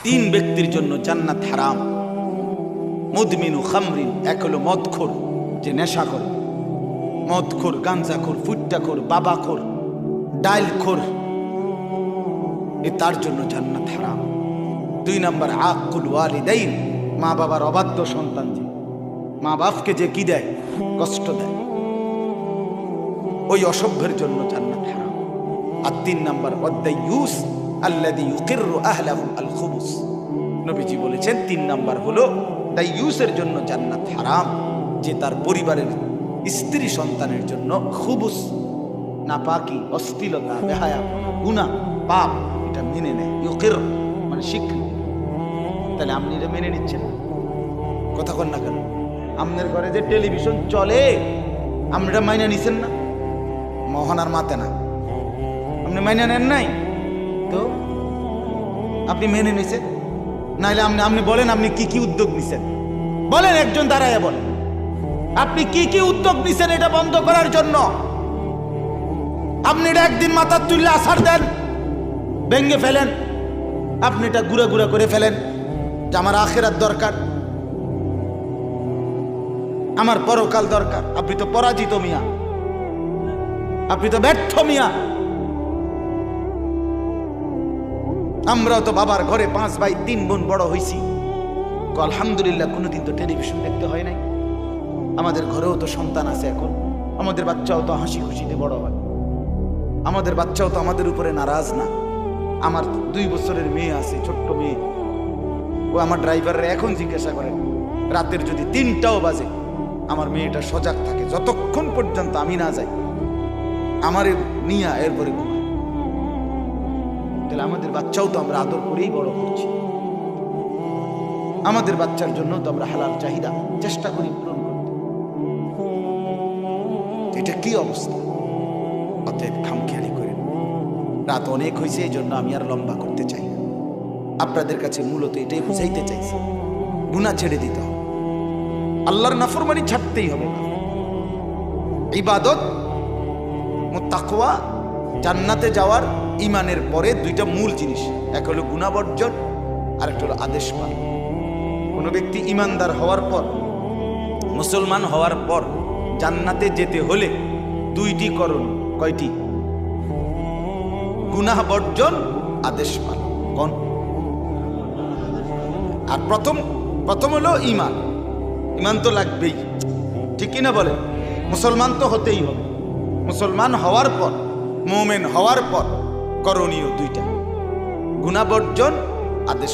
তিন ব্যক্তির জন্য জান্নাত হারাম। মুদমিনু খামরিন, এক হলো মদখোর, যে নেশা করে, মদখোর, গাঞ্জাখোর, ফুট্টাখোর, বাবাখোর, ডাইলখোর, তার জন্য জান্নাত হারাম। দুই নাম্বার আকুল ওয়ালিদাইন, মা বাবার অবাধ্য সন্তান, যে মা বাপকে যে কি দেয়, কষ্ট দেয়, ওই অসভ্যের জন্য জান্নাত হারাম। আর তিন নাম্বার ওয়াদ্দাইয়ুস আল্লাযী ইউকিররু আহলাহু আল খুবুস, নবীজি বলেছেন তিন নাম্বার হলো দাইয়ুসের জন্য জান্নাত হারাম, যে তার পরিবারের স্ত্রী সন্তানের জন্য খুবুস, নাপাকি, অশ্লীলতা, বেহায়া, গুনাহ, পাপ, এটা মেনে নেয়। ইউকির মানে স্বীকৃতি। তাহলে আপনি এটা মেনে নিচ্ছেন না, কথা কন না কেন? আপনার ঘরে যে টেলিভিশন চলে, আপনি এটা মাইনা নিছেন না? মহানার মাতে না, আপনি মাইনা নেন নাই, তো আপনি মেনে নিছেন। নাইলে আপনি বলেন আপনি কি কি উদ্যোগ নিছেন, বলেন, একজন দাঁড়ায় বলেন আপনি কি কি উদ্যোগ নিছেন এটা বন্ধ করার জন্য। আপনি এটা একদিন মাথার তুললে আছাড় দেন, ভেঙ্গে ফেলেন, আপনি এটা গুঁড়া গুঁড়া করে ফেলেন যে আমার আখিরাত দরকার, আমার পরকাল দরকার। আপনি তো পরাজিত মিয়া, আপনি তো ব্যর্থ মিয়া। আমরাও তো বাবার ঘরে 5 ভাই 3 বোন বড় হইছি, আলহামদুলিল্লাহ, কোনোদিন তো টেলিভিশন দেখতে হয় নাই। আমাদের ঘরেও তো সন্তান আছে এখন, আমাদের বাচ্চাও তো হাসি খুশিতে বড় হয়, আমাদের বাচ্চাও তো আমাদের উপরে নারাজ না। আমার 2 বছরের মেয়ে আছে, ছোট্ট মেয়ে, ও আমার ড্রাইভাররা এখন জিজ্ঞাসা করে, রাতের যদি 3টাও বাজে আমার মেয়েটা সজাগ থাকে, যতক্ষণ পর্যন্ত আমি না যাই আমারে নিয়া এরপরে ঘুমায়। তাহলে আমাদের বাচ্চাও তো আমরা আদর করেই বড় করছি, আমাদের বাচ্চার জন্য তো আমরা হালাল চাহিদা চেষ্টা করি পূরণ করতে। এটা কি অবস্থা? অতএব খামখেয়ালি করেন। রাত অনেক হয়েছে, এই জন্য আমি আর লম্বা করতে চাই না। আপনাদের কাছে মূলত এটাই বুঝাইতে চাইছি, গুনাহ ছেড়ে দিতে হবে, আল্লাহর নাফরমানি ছাড়তেই হবে। ইবাদত, তাকওয়া, জান্নাতে যাওয়ার ঈমানের পরে 2টা মূল জিনিস, এক হলো গুনাহ বর্জন, আর একটা হলো আদেশ পালন। কোনো ব্যক্তি ঈমানদার হওয়ার পর, মুসলমান হওয়ার পর জান্নাতে যেতে হলে 2টি করণ। কয়টি? গুনাহ বর্জন, আদেশ পালন। কোন? আর প্রথম হলো ঈমান। ঈমান তো লাগবেই, ঠিক কিনা বলে? মুসলমান তো হতেই হবে। মুসলমান হওয়ার পর, মুমিন হওয়ার পর করণীয় 2টা, গুনাহ বর্জন, আদেশ